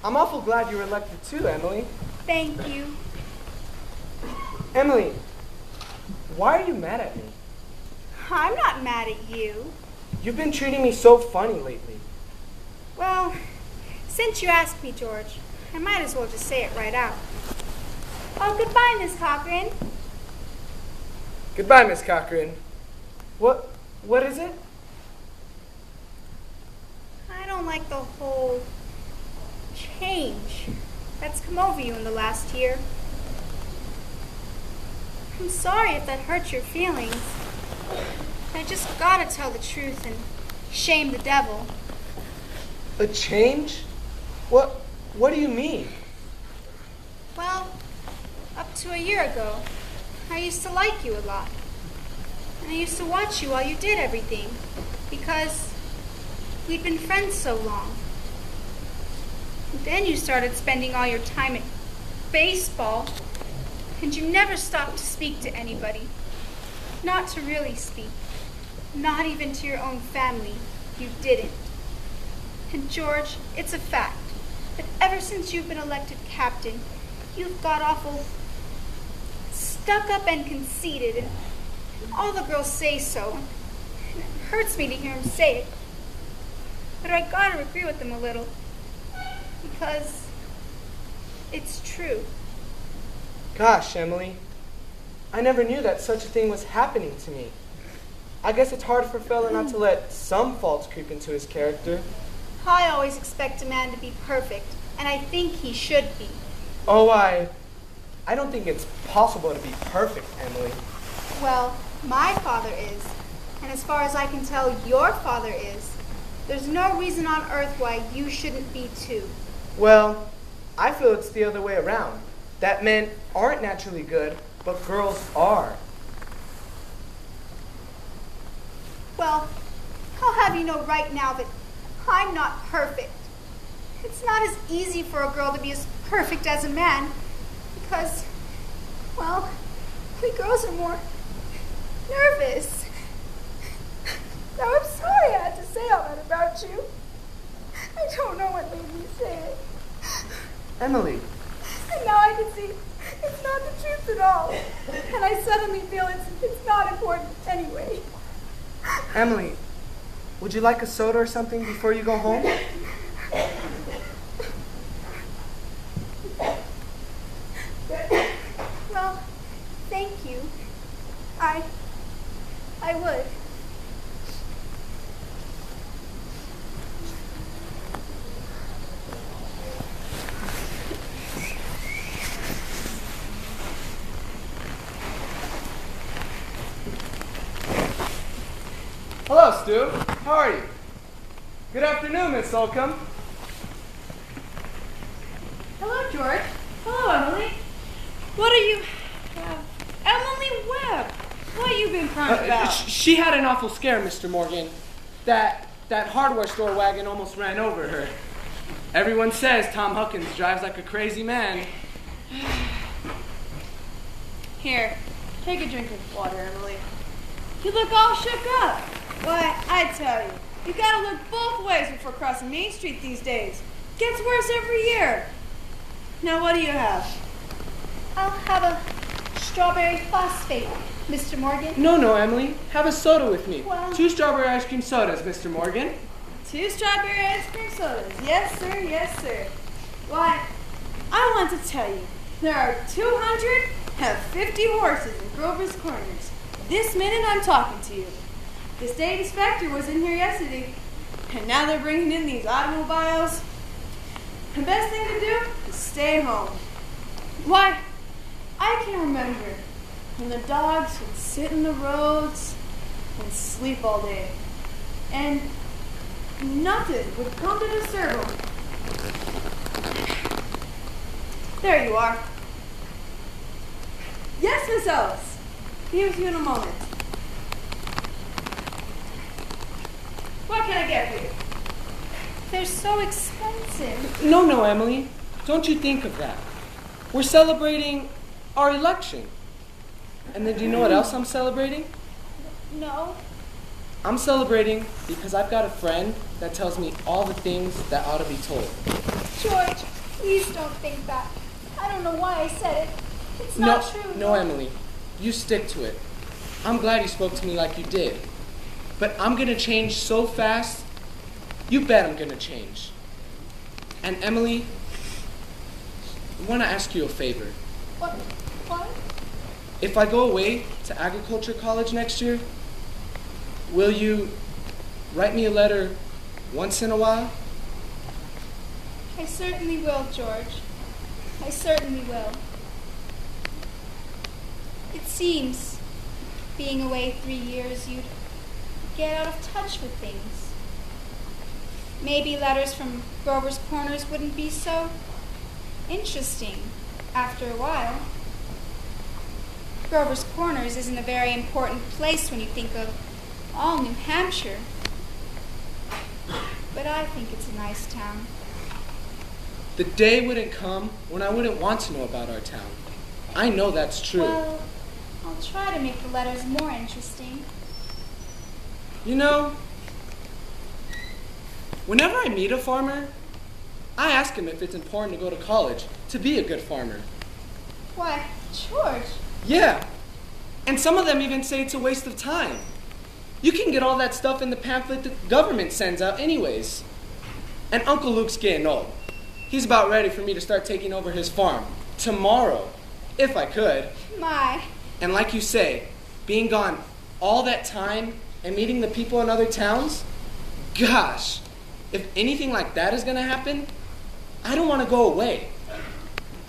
I'm awful glad you were elected too, Emily. Thank you. Emily, why are you mad at me? I'm not mad at you. You've been treating me so funny lately. Well, since you asked me, George, I might as well just say it right out. Oh, goodbye, Miss Cochran. Goodbye, Miss Cochran. What is it? I don't like the whole change that's come over you in the last year. I'm sorry if that hurts your feelings. I just gotta tell the truth and shame the devil. A change? What do you mean? Well, up to a year ago, I used to like you a lot. And I used to watch you while you did everything, because we'd been friends so long. And then you started spending all your time at baseball, and you never stopped to speak to anybody. Not to really speak. Not even to your own family. You didn't. And George, it's a fact that ever since you've been elected captain, you've got awful stuck up and conceited, and all the girls say so. And it hurts me to hear them say it. But I gotta agree with them a little, because it's true. Gosh, Emily, I never knew that such a thing was happening to me. I guess it's hard for a fella not to let some faults creep into his character. I always expect a man to be perfect, and I think he should be. Oh, I don't think it's possible to be perfect, Emily. Well, my father is, and as far as I can tell, your father is. There's no reason on earth why you shouldn't be too. Well, I feel it's the other way around. That men aren't naturally good, but girls are. Well, I'll have you know right now that I'm not perfect. It's not as easy for a girl to be as perfect as a man, because, well, we girls are more nervous. Now, I'm sorry I had to say all that about you. I don't know what made me say it. Emily. And now I can see it's not the truth at all. And I suddenly feel it's not important anyway. Emily, would you like a soda or something before you go home? Well, thank you. I would. Hello, Stu. How are you? Good afternoon, Miss Holcomb. Hello, George. Hello, Emily. What are you... Emily Webb. What you been crying about? She had an awful scare, Mr. Morgan. That hardware store wagon almost ran over her. Everyone says Tom Huckins drives like a crazy man. Here, take a drink of water, Emily. You look all shook up. Why, I tell you gotta look both ways before crossing Main Street these days. Gets worse every year. Now, what do you have? I'll have a strawberry phosphate, Mr. Morgan. No, Emily. Have a soda with me. Well- 2 strawberry ice cream sodas, Mr. Morgan. 2 strawberry ice cream sodas. Yes, sir, yes, sir. Why, I want to tell you, there are 250 horses in Grover's Corners. This minute I'm talking to you. The state inspector was in here yesterday, and now they're bringing in these automobiles. The best thing to do is stay home. Why, I can remember when the dogs would sit in the roads and sleep all day, and nothing would come to disturb them. There you are. Yes, Miss Ellis. Be with you in a moment. What can I get for you? They're so expensive. No, Emily. Don't you think of that. We're celebrating our election. And then do you know what else I'm celebrating? No. I'm celebrating because I've got a friend that tells me all the things that ought to be told. George, Please don't think that. I don't know why I said it. It's not true. No, Emily. You stick to it. I'm glad you spoke to me like you did. But I'm gonna change so fast, you bet I'm gonna change. And Emily, I wanna ask you a favor. What? If I go away to agriculture college next year, will you write me a letter once in a while? I certainly will, George. I certainly will. It seems, being away 3 years, you'd get out of touch with things. Maybe letters from Grover's Corners wouldn't be so interesting after a while. Grover's Corners isn't a very important place when you think of all New Hampshire. But I think it's a nice town. The day wouldn't come when I wouldn't want to know about our town. I know that's true. Well, I'll try to make the letters more interesting. You know, whenever I meet a farmer, I ask him if it's important to go to college to be a good farmer. Why, George? Yeah, and some of them even say it's a waste of time. You can get all that stuff in the pamphlet that the government sends out anyways. And Uncle Luke's getting old. He's about ready for me to start taking over his farm tomorrow, if I could. My. And like you say, being gone all that time and meeting the people in other towns, gosh, if anything like that is going to happen, I don't want to go away.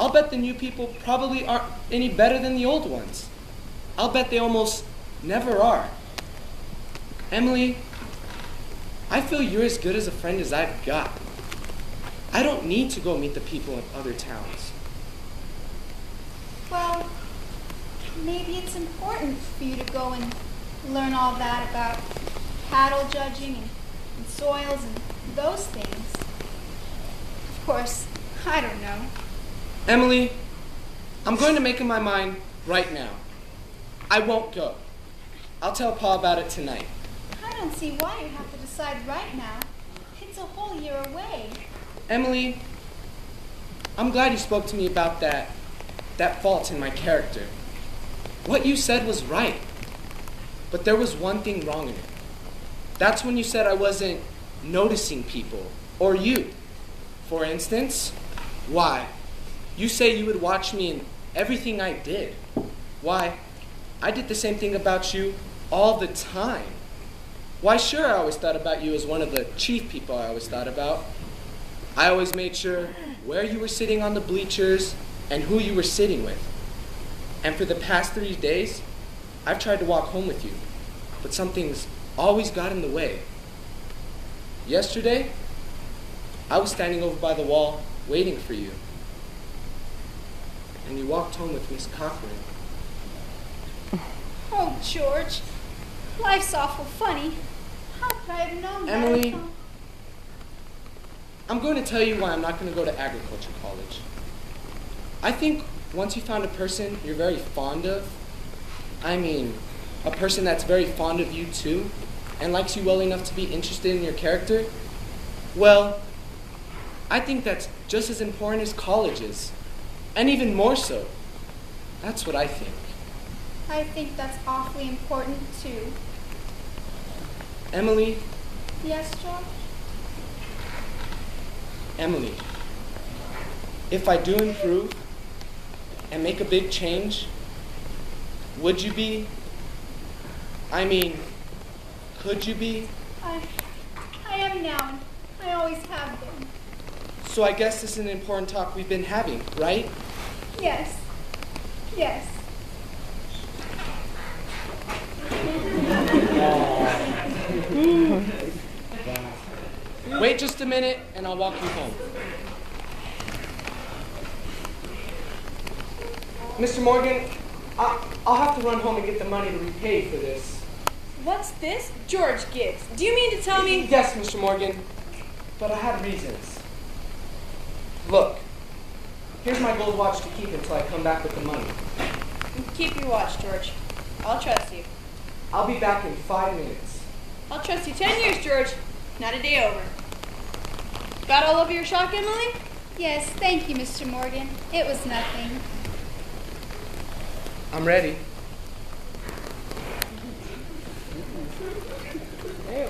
I'll bet the new people probably aren't any better than the old ones. I'll bet they almost never are. Emily, I feel you're as good as a friend as I've got. I don't need to go meet the people in other towns. Well, maybe it's important for you to go and learn all that about cattle judging and soils and those things. Of course, I don't know. Emily, I'm going to make up my mind right now. I won't go. I'll tell Pa about it tonight. I don't see why you have to decide right now. It's a whole year away. Emily, I'm glad you spoke to me about that fault in my character. What you said was right, but there was one thing wrong in it. That's when you said I wasn't noticing people, or you. For instance, why? You say you would watch me in everything I did. Why? I did the same thing about you all the time. Why, sure, I always thought about you as one of the chief people I always thought about. I always made sure where you were sitting on the bleachers and who you were sitting with. And for the past 3 days, I've tried to walk home with you, but something's always got in the way. Yesterday, I was standing over by the wall waiting for you, and you walked home with Miss Cochran. Oh, George, life's awful funny. How could I have known that? Emily, I'm going to tell you why I'm not going to go to agriculture college. I think once you found a person you're very fond of, a person that's very fond of you too, and likes you well enough to be interested in your character, well, I think that's just as important as college is, and even more so. That's what I think. I think that's awfully important too. Emily? Yes, George? Emily, if I do improve and make a big change, would you be? Could you be? I am now, and I always have been. So I guess this is an important talk we've been having, right? Yes. Yes. Wait just a minute, and I'll walk you home. Mr. Morgan, I'll have to run home and get the money to repay for this. What's this? George Gibbs. Do you mean to tell me? Yes, Mr. Morgan, but I had reasons. Look, here's my gold watch to keep until I come back with the money. Keep your watch, George. I'll trust you. I'll be back in 5 minutes. I'll trust you 10 years, George. Not a day over. Got all over your shock, Emily? Yes, thank you, Mr. Morgan. It was nothing. I'm ready. Ew.